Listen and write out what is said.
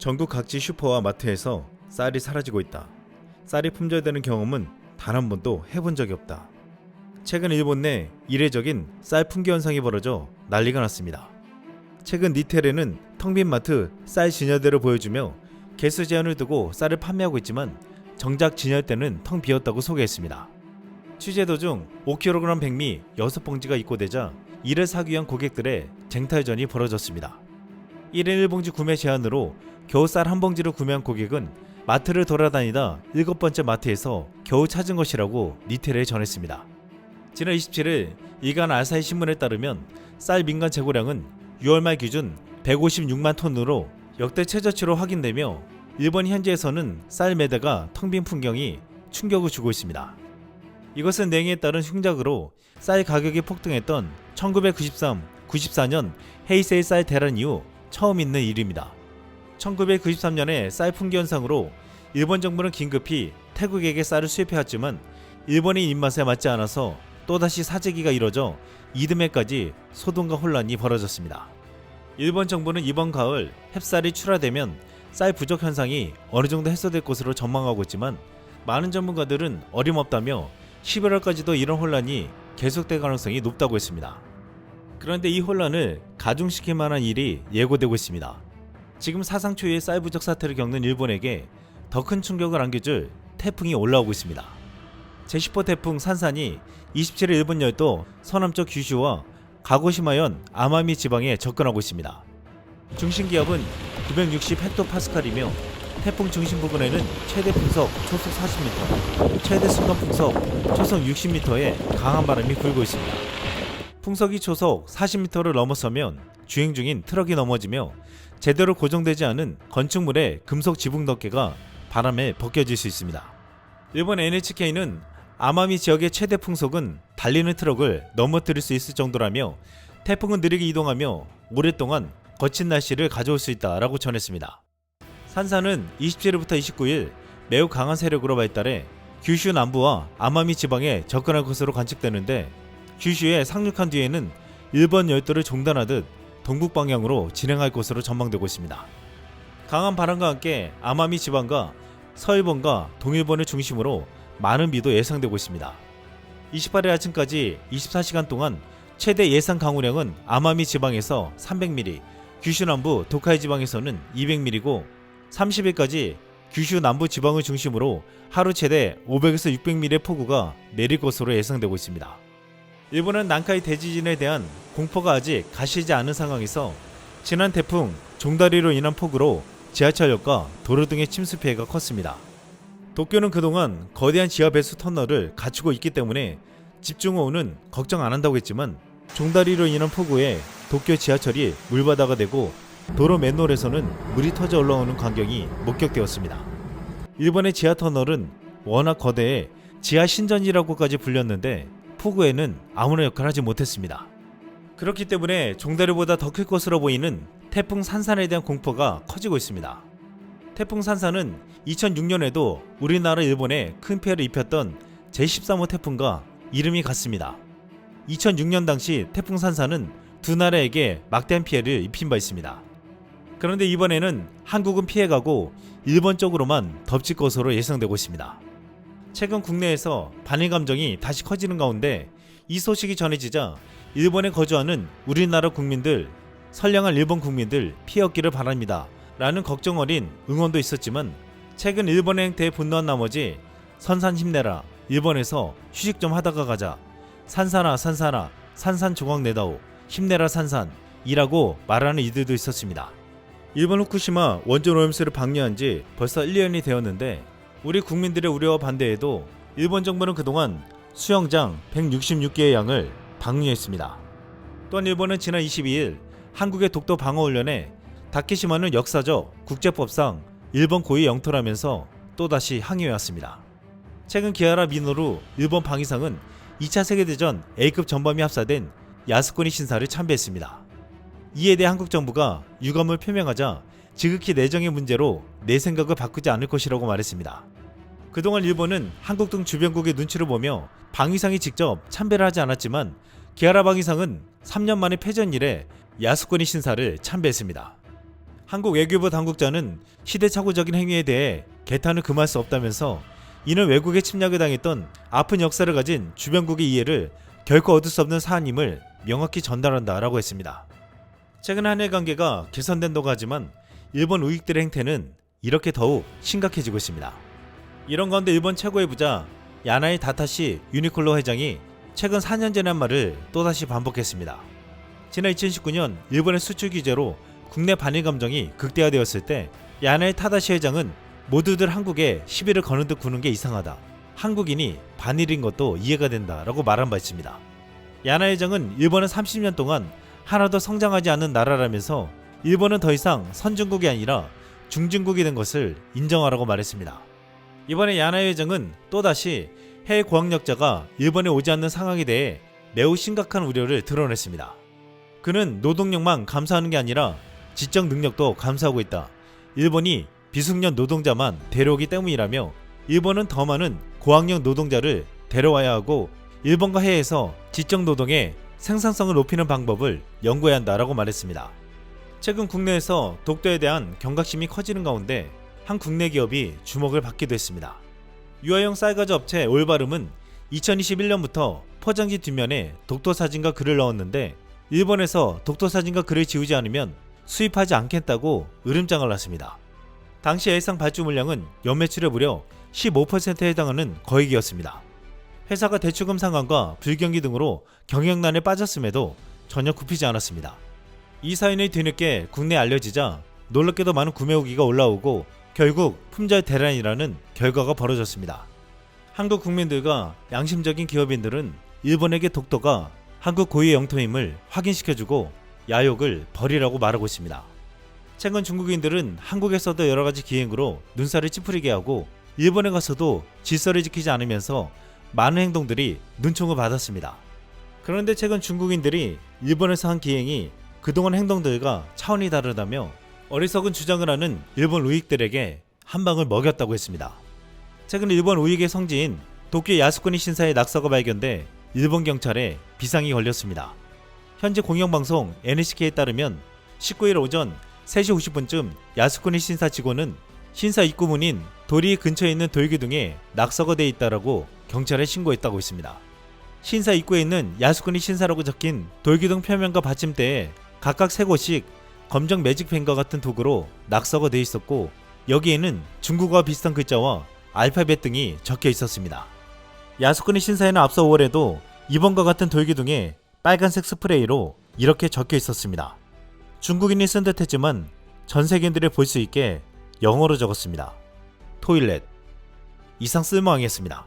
전국 각지 슈퍼와 마트에서 쌀이 사라지고 있다. 쌀이 품절되는 경험은 단 한 번도 해본 적이 없다. 최근 일본 내 이례적인 쌀 품귀 현상이 벌어져 난리가 났습니다. 최근 니테레는 텅 빈 마트 쌀 진열대를 보여주며 개수 제한을 두고 쌀을 판매하고 있지만 정작 진열대는 텅 비었다고 소개했습니다. 취재 도중 5kg 백미 6봉지가 입고되자 이를 사기 위한 고객들의 쟁탈전이 벌어졌습니다. 1인 1봉지 구매 제한으로 겨우 쌀 한 봉지를 구매한 고객은 마트를 돌아다니다 7번째 마트에서 겨우 찾은 것이라고 니테레에 전했습니다. 지난 27일 일간 아사히 신문에 따르면 쌀 민간 재고량은 6월 말 기준 156만 톤으로 역대 최저치로 확인되며 일본 현지에서는 쌀 매대가 텅 빈 풍경이 충격을 주고 있습니다. 이것은 냉해에 따른 흉작으로 쌀 가격이 폭등했던 1993, 94년 헤이세이 쌀 대란 이후 처음 있는 일입니다. 1993년에 쌀 품귀 현상으로 일본 정부는 긴급히 태국에게 쌀을 수입해왔지만 일본의 입맛에 맞지 않아서 또다시 사재기가 이뤄져 이듬해까지 소동과 혼란이 벌어졌습니다. 일본 정부는 이번 가을 햅쌀이 출하되면 쌀 부족 현상이 어느 정도 해소될 것으로 전망하고 있지만 많은 전문가들은 어림없다며 11월까지도 이런 혼란이 계속될 가능성이 높다고 했습니다. 그런데 이 혼란을 가중시킬 만한 일이 예고되고 있습니다. 지금 사상 초유의 쌀 부족 사태를 겪는 일본에게 더 큰 충격을 안겨줄 태풍이 올라오고 있습니다. 제10호 태풍 산산이 27일 일본 열도 서남쪽 규슈와 가고시마현 아마미 지방에 접근하고 있습니다. 중심 기압은 960헥토파스칼이며 태풍 중심 부근에는 최대 풍속 초속 40m, 최대 순간 풍속 초속 60m의 강한 바람이 불고 있습니다. 풍속이 초속 40m를 넘어서면 주행 중인 트럭이 넘어지며 제대로 고정되지 않은 건축물의 금속 지붕 덮개가 바람에 벗겨질 수 있습니다. 일본 NHK는 아마미 지역의 최대 풍속은 달리는 트럭을 넘어뜨릴 수 있을 정도라며 태풍은 느리게 이동하며 오랫동안 거친 날씨를 가져올 수 있다라고 전했습니다. 산사는 27일부터 29일 매우 강한 세력으로 발달해 규슈 남부와 아마미 지방에 접근할 것으로 관측되는데 규슈에 상륙한 뒤에는 일본 열도를 종단하듯 동북 방향으로 진행할 것으로 전망되고 있습니다. 강한 바람과 함께 아마미 지방과 서일본과 동일본을 중심으로 많은 비도 예상되고 있습니다. 28일 아침까지 24시간 동안 최대 예상 강우량은 아마미 지방에서 300mm, 규슈 남부 도카이 지방에서는 200mm고 30일까지 규슈 남부 지방을 중심으로 하루 최대 500에서 600mm의 폭우가 내릴 것으로 예상되고 있습니다. 일본은 난카이 대지진에 대한 공포가 아직 가시지 않은 상황에서 지난 태풍 종다리로 인한 폭우로 지하철역과 도로 등의 침수 피해가 컸습니다. 도쿄는 그동안 거대한 지하 배수 터널을 갖추고 있기 때문에 집중호우는 걱정 안 한다고 했지만 종다리로 인한 폭우에 도쿄 지하철이 물바다가 되고 도로 맨홀에서는 물이 터져 올라오는 광경이 목격되었습니다. 일본의 지하 터널은 워낙 거대해 지하 신전이라고까지 불렸는데 폭우에는 아무런 역할을 하지 못했습니다. 그렇기 때문에 종다리보다 더 클 것으로 보이는 태풍 산산에 대한 공포가 커지고 있습니다. 태풍 산산은 2006년에도 우리나라 일본에 큰 피해를 입혔던 제13호 태풍과 이름이 같습니다. 2006년 당시 태풍 산산은 두 나라에게 막대한 피해를 입힌 바 있습니다. 그런데 이번에는 한국은 피해가고 일본 쪽으로만 덮칠 것으로 예상되고 있습니다. 최근 국내에서 반일 감정이 다시 커지는 가운데 이 소식이 전해지자 일본에 거주하는 우리나라 국민들, 선량한 일본 국민들 피해 없기를 바랍니다 라는 걱정 어린 응원도 있었지만 최근 일본의 행태에 분노한 나머지 선산 힘내라, 일본에서 휴식 좀 하다가 가자, 산산아 산산아 산산 조각 내다오, 힘내라 산산 이라고 말하는 이들도 있었습니다. 일본 후쿠시마 원전 오염수를 방류한 지 벌써 1년이 되었는데 우리 국민들의 우려와 반대에도 일본 정부는 그동안 수영장 166개의 양을 방류했습니다. 또한 일본은 지난 22일 한국의 독도 방어훈련에 다케시마는 역사적 국제법상 일본 고유 영토라면서 또다시 항의해왔습니다. 최근 기하라 미노루 일본 방위상은 2차 세계대전 A급 전범이 합사된 야스쿠니 신사를 참배했습니다. 이에 대해 한국 정부가 유감을 표명하자 지극히 내정의 문제로 내 생각을 바꾸지 않을 것이라고 말했습니다. 그동안 일본은 한국 등 주변국의 눈치를 보며 방위상이 직접 참배를 하지 않았지만 기하라 방위상은 3년 만에 패전 이래 야스쿠니 신사를 참배했습니다. 한국 외교부 당국자는 시대착오적인 행위에 대해 개탄을 금할 수 없다면서 이는 외국의 침략을 당했던 아픈 역사를 가진 주변국의 이해를 결코 얻을 수 없는 사안임을 명확히 전달한다라고 했습니다. 최근 한일 관계가 개선된다고 하지만 일본 우익들의 행태는 이렇게 더욱 심각해지고 있습니다. 이런 가운데 일본 최고의 부자 야나이 다타시 유니클로 회장이 최근 4년 전의 한 말을 또다시 반복했습니다. 지난 2019년 일본의 수출 규제로 국내 반일 감정이 극대화되었을 때 야나이 타다시 회장은 모두들 한국에 시비를 거는 듯 구는 게 이상하다. 한국인이 반일인 것도 이해가 된다 라고 말한 바 있습니다. 야나이 회장은 일본은 30년 동안 하나도 성장하지 않은 나라라면서 일본은 더 이상 선진국이 아니라 중진국이 된 것을 인정하라고 말했습니다. 이번에 야나이 회장은 또다시 해외 고학력자가 일본에 오지 않는 상황에 대해 매우 심각한 우려를 드러냈습니다. 그는 노동력만 감소하는 게 아니라 지적 능력도 감소하고 있다. 일본이 비숙련 노동자만 데려오기 때문이라며 일본은 더 많은 고학력 노동자를 데려와야 하고 일본과 해외에서 지적 노동의 생산성을 높이는 방법을 연구해야 한다라고 말했습니다. 최근 국내에서 독도에 대한 경각심이 커지는 가운데 한 국내 기업이 주목을 받기도 했습니다. 유아용 쌀과자 업체 올바름은 2021년부터 포장지 뒷면에 독도 사진과 글을 넣었는데 일본에서 독도 사진과 글을 지우지 않으면 수입하지 않겠다고 으름장을 놨습니다. 당시 예상 발주 물량은 연매출의 무려 15%에 해당하는 거액이었습니다. 회사가 대출금 상환과 불경기 등으로 경영난에 빠졌음에도 전혀 굽히지 않았습니다. 이 사연이 뒤늦게 국내에 알려지자 놀랍게도 많은 구매 후기가 올라오고 결국 품절 대란이라는 결과가 벌어졌습니다. 한국 국민들과 양심적인 기업인들은 일본에게 독도가 한국 고유의 영토임을 확인시켜주고 야욕을 버리라고 말하고 있습니다. 최근 중국인들은 한국에서도 여러가지 기행으로 눈살을 찌푸리게 하고 일본에 가서도 질서를 지키지 않으면서 많은 행동들이 눈총을 받았습니다. 그런데 최근 중국인들이 일본에서 한 기행이 그동안 행동들과 차원이 다르다며 어리석은 주장을 하는 일본 우익들에게 한 방을 먹였다고 했습니다. 최근 일본 우익의 성지인 도쿄 야스쿠니 신사의 낙서가 발견돼 일본 경찰에 비상이 걸렸습니다. 현재 공영방송 NHK에 따르면 19일 오전 3시 50분쯤 야스쿠니 신사 직원은 신사 입구문인 도리 근처에 있는 돌기둥에 낙서가 돼 있다라고 경찰에 신고했다고 했습니다. 신사 입구에 있는 야스쿠니 신사라고 적힌 돌기둥 표면과 받침대에 각각 3곳씩 검정 매직펜과 같은 도구로 낙서가 돼 있었고 여기에는 중국어와 비슷한 글자와 알파벳 등이 적혀 있었습니다. 야스쿠니 신사에는 앞서 5월에도 이번과 같은 돌기둥에 빨간색 스프레이로 이렇게 적혀 있었습니다. 중국인이 쓴 듯 했지만 전 세계인들이 볼 수 있게 영어로 적었습니다. 토일렛. 이상 쓸모왕이었습니다.